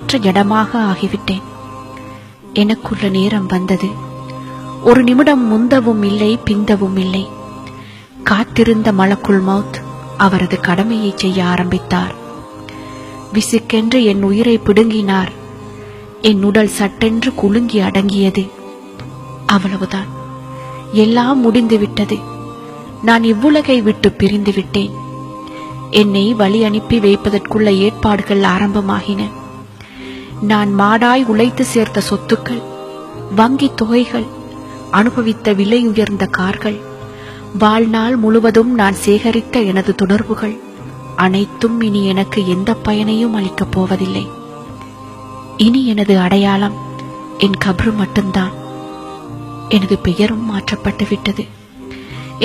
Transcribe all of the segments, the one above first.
உயிரற்ற ஜடமாக ஆகிவிட்டேன். எனக்குள்ள நேரம் வந்தது. ஒரு நிமிடம் முந்தவும் இல்லை, பிந்தவும் இல்லை. காத்திருந்த மலக்குல் மௌத் அவரது கடமையை செய்ய ஆரம்பித்தார். விசுக்கென்று என் உயிரை பிடுங்கினார். என் உடல் சட்டென்று குலுங்கி அடங்கியது. அவ்வளவுதான், எல்லாம் முடிந்துவிட்டது. நான் இவ்வுலகை விட்டு பிரிந்து விட்டேன். என்னை வழி அனுப்பி வைப்பதற்குள்ள ஏற்பாடுகள் ஆரம்பமாகின. நான் மாடாய் உழைத்து சேர்த்த சொத்துக்கள், வங்கி தொகைகள், அனுபவித்த விலை உயர்ந்த கார்கள், வாழ்நாள் முழுவதும் நான் சேகரித்த எனது தொடர்புகள் அனைத்தும் இனி எனக்கு எந்த பயனையும் அளிக்கப் போவதில்லை. இனி எனது அடையாளம் என் கப்ரு மட்டும்தான். எனது பெயரும் மாற்றப்பட்டு விட்டது.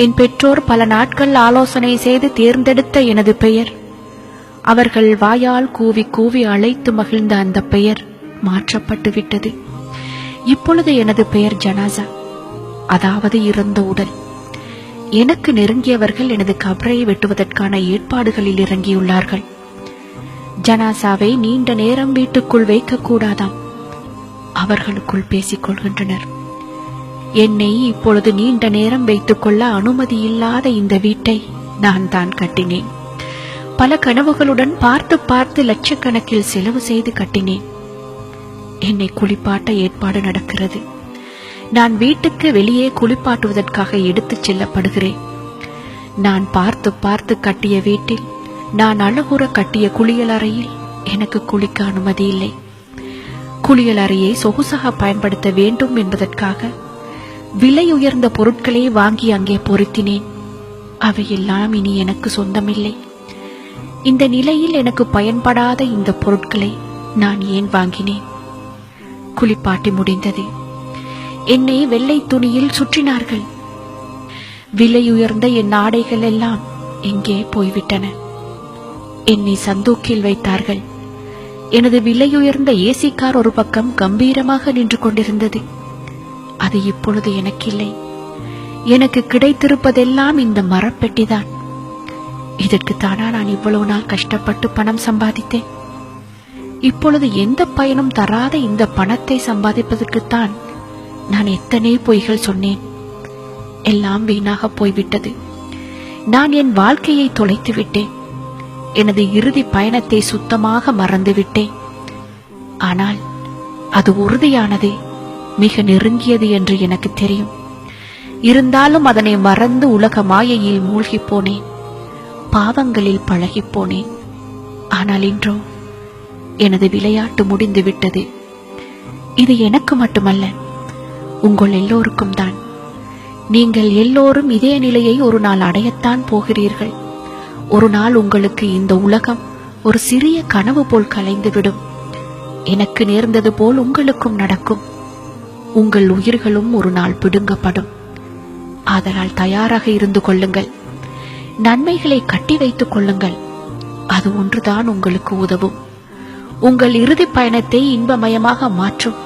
என் பெற்றோர் பல நாட்கள் ஆலோசனை செய்து தேர்ந்தெடுத்த எனது பெயர், அவர்கள் வாயால் கூவி கூவி அழைத்து மகிழ்ந்த அந்த பெயர் மாற்றப்பட்டு விட்டது. இப்பொழுது எனது பெயர் ஜனாசா, அதாவது இறந்த உடல். எனக்கு நெருங்கியவர்கள் எனது கபரை வெட்டுவதற்கான ஏற்பாடுகளில் இறங்கியுள்ளார்கள். ஜனாசாவை நீண்ட நேரம் வீட்டுக்குள் வைக்கக்கூடாதாம். அவர்களுக்குள் பேசிக் கொள்கின்றனர். என்னை இப்பொழுது நீண்ட நேரம் வைத்துக் கொள்ள அனுமதி இல்லாத இந்த வீட்டை நான் தான் கட்டினேன். பல கனவுகளுடன் பார்த்து பார்த்து லட்சக்கணக்கில் செலவு செய்து கட்டினேன். என்னை குளிப்பாட்ட ஏற்பாடு நடக்கிறது. நான் வீட்டுக்கு வெளியே குளிப்பாட்டுவதற்காக எடுத்துச் செல்லப்படுகிறேன். நான் பார்த்து பார்த்து கட்டிய வீட்டில், நான் அழகுற கட்டிய குளியலறையில் எனக்கு குளிக்க அனுமதி இல்லை. குளியலறையை சொகுசாக பயன்படுத்த வேண்டும் என்பதற்காக விலை உயர்ந்த பொருட்களை வாங்கி அங்கே பொருத்தினேன். அவையெல்லாம் இனி எனக்கு சொந்தமில்லை. இந்த நிலையில் எனக்கு பயன்படாத இந்த பொருட்களை நான் ஏன் வாங்கினேன்? குளிப்பாட்டி முடிந்தது. என்னை வெள்ளை துணியில் சுற்றினார்கள். விலை உயர்ந்த என் ஆடைகள் எல்லாம் எங்கே போய்விட்டன? என்னை சந்தூக்கில் வைத்தார்கள். எனது விலையுயர்ந்த ஏசி கார் ஒரு பக்கம் கம்பீரமாக நின்று கொண்டிருந்தது. அது இப்பொழுது எனக்கில்லை. எனக்கு கிடைத்திருப்பதெல்லாம் இந்த மரப்பெட்டிதான். இதற்குத்தானா நான் இவ்வளவு நாள் கஷ்டப்பட்டு பணம் சம்பாதித்தேன்? இப்பொழுது எந்த பயனும் தராத இந்த பணத்தை சம்பாதிப்பதற்குத்தான் நான் எத்தனை பொய்கள் சொன்னேன். எல்லாம் வீணாக போய்விட்டது. நான் என் வாழ்க்கையை தொலைத்து விட்டேன். எனது இறுதி பயணத்தை சுத்தமாக மறந்துவிட்டேன். ஆனால் அது உறுதியானது, மிக நெருங்கியது என்று எனக்கு தெரியும். இருந்தாலும் அதனை மறந்து உலக மாயையில் மூழ்கி போனேன். பாவங்களில் பழகி போனேன். ஆனால் இன்றோ எனது விளையாட்டு முடிந்து விட்டது. இது எனக்கு மட்டுமல்ல, உங்கள் எல்லோருக்கும் தான். நீங்கள் எல்லோரும் இதே நிலையை ஒரு நாள் அடையத்தான் போகிறீர்கள். ஒரு நாள் உங்களுக்கு இந்த உலகம் ஒரு சிறிய கனவு போல் கலைந்துவிடும். எனக்கு நேர்ந்தது போல் உங்களுக்கும் நடக்கும். உங்கள் உயிர்களும் ஒரு நாள் பிடுங்கப்படும். ஆதலால் தயாராக இருந்து கொள்ளுங்கள். நன்மைகளை கட்டி வைத்துக் கொள்ளுங்கள். அது ஒன்றுதான் உங்களுக்கு உதவும். உங்கள் இறுதி பயணத்தை இன்பமயமாக மாற்றும்.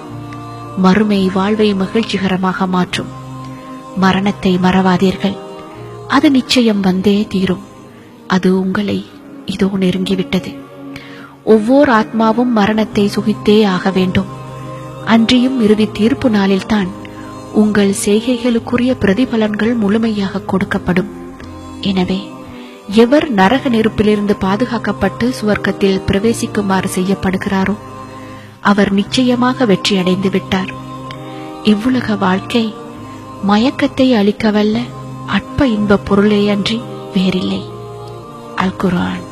மறுமை வாழ்வை மகிழ்ச்சிகரமாக மாற்றும். மரணத்தை மறவாதீர்கள். அது நிச்சயம் வந்தே தீரும். அது உங்களை இதோ நெருங்கிவிட்டது. ஒவ்வொரு ஆத்மாவும் மரணத்தை சுகித்தே ஆக வேண்டும். அன்றியும் இறுதி தீர்ப்பு நாளில்தான் உங்கள் செய்கைகளுக்குரிய பிரதிபலன்கள் முழுமையாக கொடுக்கப்படும். எனவே எவர் நரக நெருப்பிலிருந்து பாதுகாக்கப்பட்டு சுவர்க்கத்தில் பிரவேசிக்குமாறு செய்யப்படுகிறாரோ அவர் நிச்சயமாக வெற்றி அடைந்து விட்டார். இவ்வுலக வாழ்க்கை மயக்கத்தை அளிக்கவல்ல அற்ப இன்ப பொருளே அன்றி வேறில்லை. அல் குர்ஆன்.